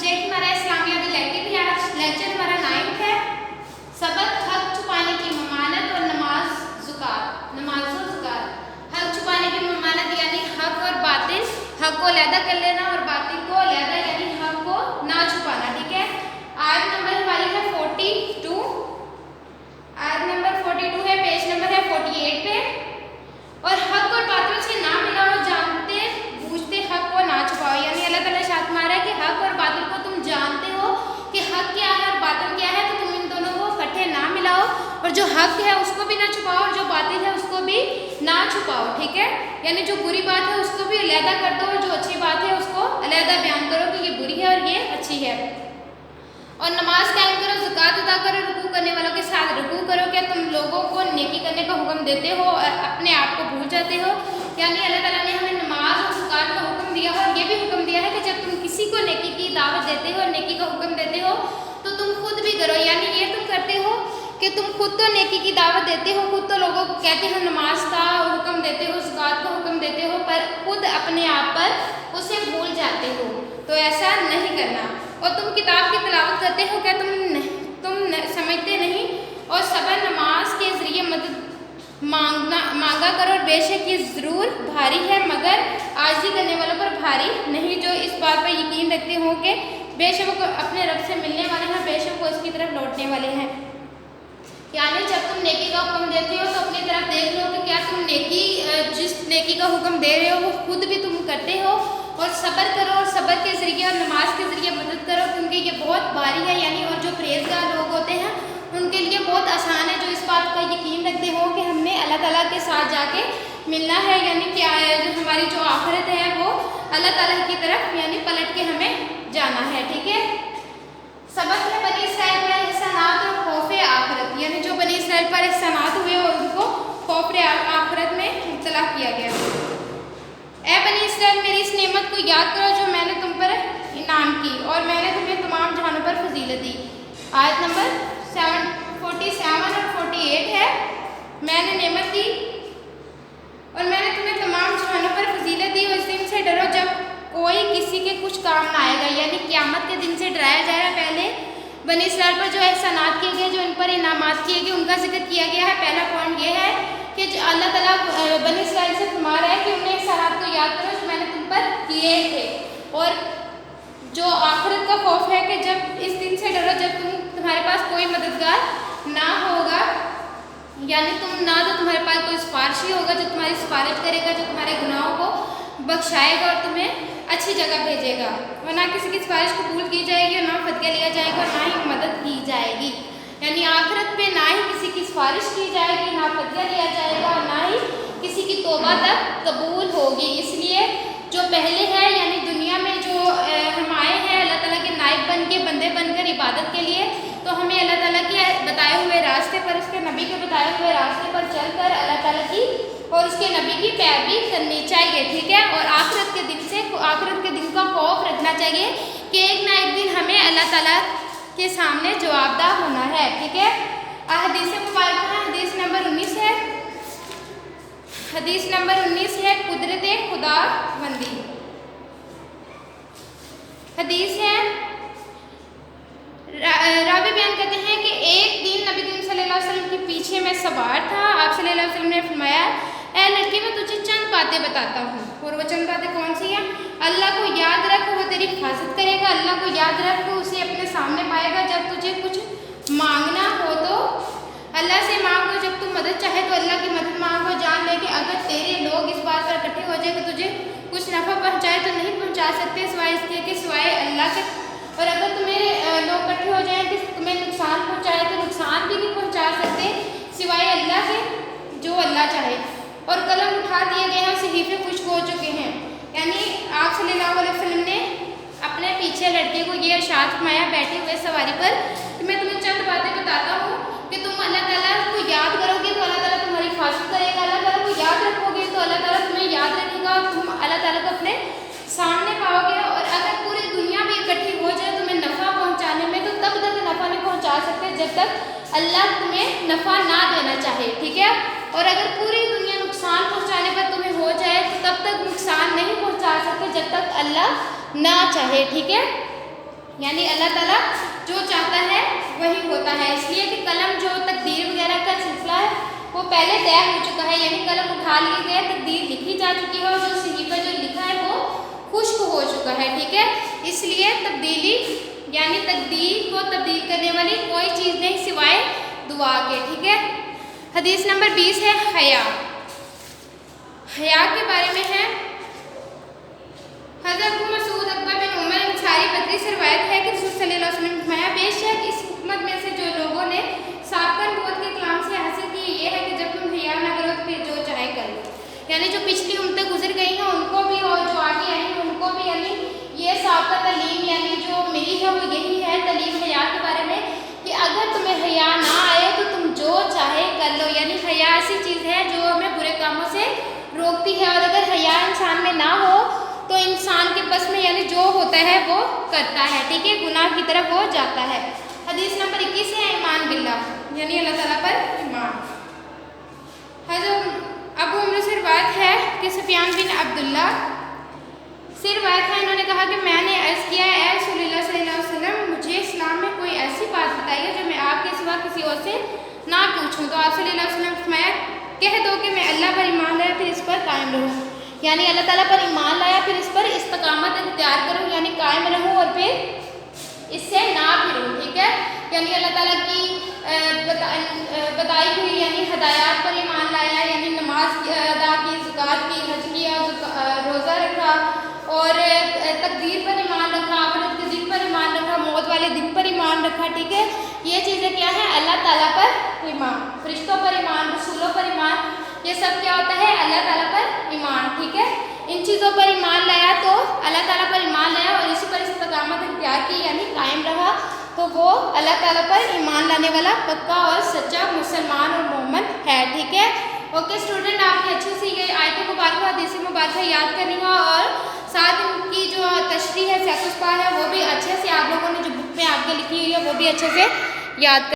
Subject हमारा इस्लामियात elective है। आज लेक्चर हमारा 9th है। सबक हक छुपाने की ममानत और नमाज और ज़कात। हक छुपाने की ममानत यानी हक और बातिल, हक को अलहदा कर लेना और बातिल को अलहदा यानी हक को ना छुपाना। ठीक है। आयत नंबर हमारी है 42, आयत नंबर 42 है, पेज नंबर है 48 पे। और हक और बातिल से ना मिलाओ, जानते बूझते हक को ना छुपाओ। यानी अल्लाह ताला इरशाद फरमा है कि हक और बातिल को तुम जानते हो कि हक क्या है और बातिल क्या है, तो तुम इन दोनों को इकट्ठे ना मिलाओ और जो हक है उसको भी ना छुपाओ और जो बातिल है उसको भी ना छुपाओ। ठीक है। यानी जो बुरी बात है उसको भी अलहदा कर दो और जो अच्छी बात है उसको अलहदा बयान करो कि ये बुरी है और ये अच्छी है। और नमाज कायम करो, ज़कात अदा करो, रुकू करने वालों के साथ रुकू करो। क्या तुम लोगों को नेकी करने का हुक्म देते हो और अपने आप को भूल जाते हो? यानी अल्लाह ताला ने हमें नमाज और ज़कात का हुक्म दिया है और ये भी हुक्म दिया है कि जब तुम किसी को नेकी की दावत देते हो और नेकी का हुक्म देते हो तो तुम खुद भी करो। यानी ये तुम करते हो कि तुम खुद तो नेकी की दावत देते हो, खुद तो लोगों को कहते हो, नमाज का हुक्म देते हो, ज़कात का हुक्म देते हो, पर खुद अपने आप पर उसे भूल जाते हो। तो ऐसा नहीं करना। और तुम किताब की तिलावत करते हो, क्या तुम समझते नहीं? और सबर नमाज के ज़रिए मदद मांगा करो और बेशक ये ज़रूर भारी है मगर आजिज़ी करने वालों पर भारी नहीं, जो इस बात पर यकीन रखते हो कि बेशक वो अपने रब से मिलने वाले हैं, बेशक वो इसकी तरफ लौटने वाले हैं। यानी जब तुम नेकी का हुक्म देते हो तो अपनी तरफ देख लो कि क्या तुम नेकी, जिस नेकी का हुक्म दे रहे हो वो खुद भी तुम करते हो। और सब्र करो और सब्र के ज़रिए और नमाज के ज़रिए मदद करो, क्योंकि ये बहुत भारी है। यानी और जो परहेज़गार लोग होते हैं उनके लिए बहुत आसान है, जो इस बात का यकीन रखते हो कि हमने अल्लाह ताला के साथ जाके मिलना है। यानी क्या है, जो हमारी जो आखिरत है वो अल्लाह ताला की तरफ यानी पलट के हमें जाना है। ठीक है। सबक है बनी इसराइल पर एहसानात और खौफ आखिरत। यानी जो बनी इसराइल पर एहसानात हुए और उनको खौफ आखिरत में मुब्तला किया गया। ऐ बनी इसराइल, मेरी इस नेमत को याद करो जो मैंने तुम पर इनाम की और मैंने तुम्हें तमाम जहानों पर फजीलत दी। आयत नंबर 47 और 48 है। मैंने नेमत दी और मैंने तुम्हें तमाम जहानों पर फजीलत दी और इस दिन से डरो जब कोई किसी के कुछ काम ना आएगा। यानी क़यामत के दिन से डराया जा रहा है। पहले बनी इसराइल पर जो एहसानात किए गए, जो इन पर इनामात किए गए, उनका जिक्र किया गया है। पहला पॉइंट ये है कि जो अल्लाह ताला बनी इसराइल से फरमा रहा है कि उन्हें एहसानात को याद करो जो मैंने तुम पर किए थे। और जो आखिरत का खौफ है कि जब इस दिन से डरो जब तुम्हारे पास कोई मददगार ना होगा, यानी तुम ना तो तुम्हारे पास कोई सिफारिशी होगा जो तुम्हारी सिफारिश करेगा, जो तुम्हारे गुनाहों को बख्शाएगा और तुम्हें अच्छी जगह भेजेगा, और ना किसी की सिफारिश कबूल की जाएगी और ना फतवा लिया जाएगा और ना ही मदद की जाएगी। यानी आखिरत पे ना ही किसी की सिफारिश की जाएगी, ना फतवा लिया जाएगा और ना ही किसी की तौबा तक कबूल होगी। इसलिए जो पहले है यानी दुनिया में जो हम आए हैं अल्लाह ताला के नाइब बन के, बंदे बनकर इबादत के लिए, तो हमें अल्लाह ताला के बताए हुए रास्ते पर, उसके नबी के बताए हुए रास्ते पर चलकर अल्लाह ताला की और उसके नबी की पैरवी करनी चाहिए। ठीक है। और आखिरत के दिन का खौफ रखना चाहिए कि एक ना एक दिन हमें अल्लाह ताला के सामने जवाबदा होना है। ठीक है। हदीस मुबारक है, हदीस नंबर 19 है। हदीस नंबर 19 है कुदरत खुदाबंदी। हदीस है, रावी बयान करते हैं कि एक दिन नबी करीम सल्लल्लाहु अलैहि वसल्लम के पीछे मैं सवार था। आप सल्लल्लाहु अलैहि वसल्लम ने फरमाया, ऐ लड़की मैं तुझे चंद बातें बताता हूँ। और वो चंद बातें कौन सी हैं? अल्लाह को याद रख, वो तेरी हिफाजत करेगा। अल्लाह को याद रख, वो उसे अपने सामने पाएगा। जब तुझे कुछ मांगना हो तो अल्लाह से मांगो, जब तू मदद चाहे तो अल्लाह की मदद मांगो। जान ले कि अगर तेरे लोग इस बात पर इकट्ठे हो जाए कि तुझे कुछ नफ़ा पहुँचाए तो नहीं पहुँचा सकते सिवाय इसके कि सिवाय अल्लाह के, और अगर तुम्हें लोग इकट्ठे हो जाएं कि तुम्हें नुकसान पहुँचाए तो नुकसान भी नहीं पहुँचा सकते सिवाय अल्लाह के, जो अल्लाह चाहे। और कलम उठा दिए गए हैं, सहीफे खुश्क हो चुके हैं। यानी आप सल्लल्लाहु अलैहि वसल्लम ने अपने पीछे लड़के को ये इरशाद फरमाया बैठे हुए सवारी पर कि मैं तुम्हें चंद बातें बताता हूँ कि तुम अल्लाह ताला को याद करोगे तो अल्लाह ताला तुम्हारी हिफाजत करेगा, अल्लाह ताला को याद रखोगे तो अल्लाह ताला तुम्हें याद रखेगा, तुम अल्लाह ताला को अपने सामने पाओगे। और अगर पूरी दुनिया भी इकट्ठी हो जाए तुम्हें नफ़ा पहुँचाने में, तो तब तक नफ़ा नहीं पहुँचा सकते जब तक अल्लाह तुम्हें नफ़ा ना देना चाहे। ठीक है। और अगर पूरी दुनिया नुकसान पहुँचाने पर तुम्हें हो जाए तो तब तक नुकसान नहीं पहुँचा सकते जब तक अल्लाह ना चाहे। ठीक है। یعنی اللہ تعالیٰ جو چاہتا ہے وہی ہوتا ہے، اس لیے کہ قلم جو تقدیر وغیرہ کا سلسلہ ہے وہ پہلے طے ہو چکا ہے، یعنی قلم اٹھا لیے گئے، تقدیر لکھی جا چکی ہے اور جو صحیفہ جو لکھا ہے وہ خشک ہو چکا ہے، ٹھیک ہے۔ اس لیے تبدیلی یعنی تقدیر کو تبدیل کرنے والی کوئی چیز نہیں سوائے دعا کے، ٹھیک ہے۔ حدیث نمبر 20 ہے حیا۔ حیا کے بارے میں ہے حضرت ابو مسعود عقبہ بن عمر انصاری بدری سے روایت ہے کہ رسول صلی اللہ علیہ وسلم نے فرمایا بے شک اس حکمت میں سے جو لوگوں نے سابقہ نبوت کے کلام سے حاصل کی یہ ہے کہ جب تم حیا نہ کرو تو پھر جو چاہے کر لو، یعنی جو پچھلی امتیں گزر گئی ہیں ان کو بھی اور جو آگے آئی ہیں ان کو بھی، یعنی یہ سابقہ تعلیم یعنی جو ملی ہے وہ یہی ہے تعلیم حیا کے بارے میں کہ اگر تمہیں حیا نہ آئے تو تم جو چاہے کر لو، یعنی حیا ایسی چیز ہے جو ہمیں برے کاموں سے روکتی ہے، اور اگر حیا انسان میں نہ ہو تو انسان کے بس میں یعنی جو ہوتا ہے وہ کرتا ہے، ٹھیک ہے، گناہ کی طرف وہ جاتا ہے۔ حدیث نمبر 21 ہے ایمان باللہ، یعنی اللہ تعالیٰ پر ایمان۔ حضرت ابو عمرو سے روایت ہے کہ سفیان بن عبداللہ سے روایت ہے، انہوں نے کہا کہ میں نے عرض کیا اے رسول اللہ صلی اللہ علیہ وسلم مجھے اسلام میں کوئی ایسی بات بتائیے جو میں آپ کے سوا کسی اور سے نہ پوچھوں، تو آپ صلی اللہ علیہ وسلم نے فرمایا کہہ دو کہ میں اللہ پر ایمان لایا پھر اس پر قائم رہوں، یعنی اللہ تعالیٰ پر ایمان لایا پھر اس پر استقامت اختیار کروں، یعنی قائم رہوں اور پھر اس سے نہ پھروں، ٹھیک ہے، یعنی اللہ تعالیٰ کی بتائی ہوئی یعنی ہدایات پر ایمان لایا، یعنی نماز ادا کی، زکوٰۃ کی، حج کیا، روزہ رکھا اور تقدیر پر ایمان رکھا، آخرت کے دن پر ایمان رکھا، موت والے دن پر ایمان رکھا، ٹھیک ہے، یہ چیزیں کیا ہیں اللہ تعالیٰ پر ایمان، فرشتوں پر ایمان، رسولوں پر ایمان، یہ سب کیا ہوتا ہے اللہ تعالیٰ پر ایمان، ٹھیک ہے۔ ان چیزوں پر ایمان لایا تو اللہ تعالیٰ پر ایمان لایا اور اسی پر استقامت اختیار کی یعنی قائم رہا تو وہ اللہ تعالیٰ پر ایمان لانے والا پکا اور سچا مسلمان اور مومن ہے، ٹھیک ہے۔ اوکے اسٹوڈنٹ، آپ نے اچھے سے یہ آیت مبارکہ حدیث مبارکہ یاد کرنی ہو اور ساتھ ان کی جو تشریح ہے سیکسپا ہے وہ بھی اچھے سے آپ لوگوں نے جو بک میں آپ کے لکھی ہوئی ہے وہ بھی اچھے سے یاد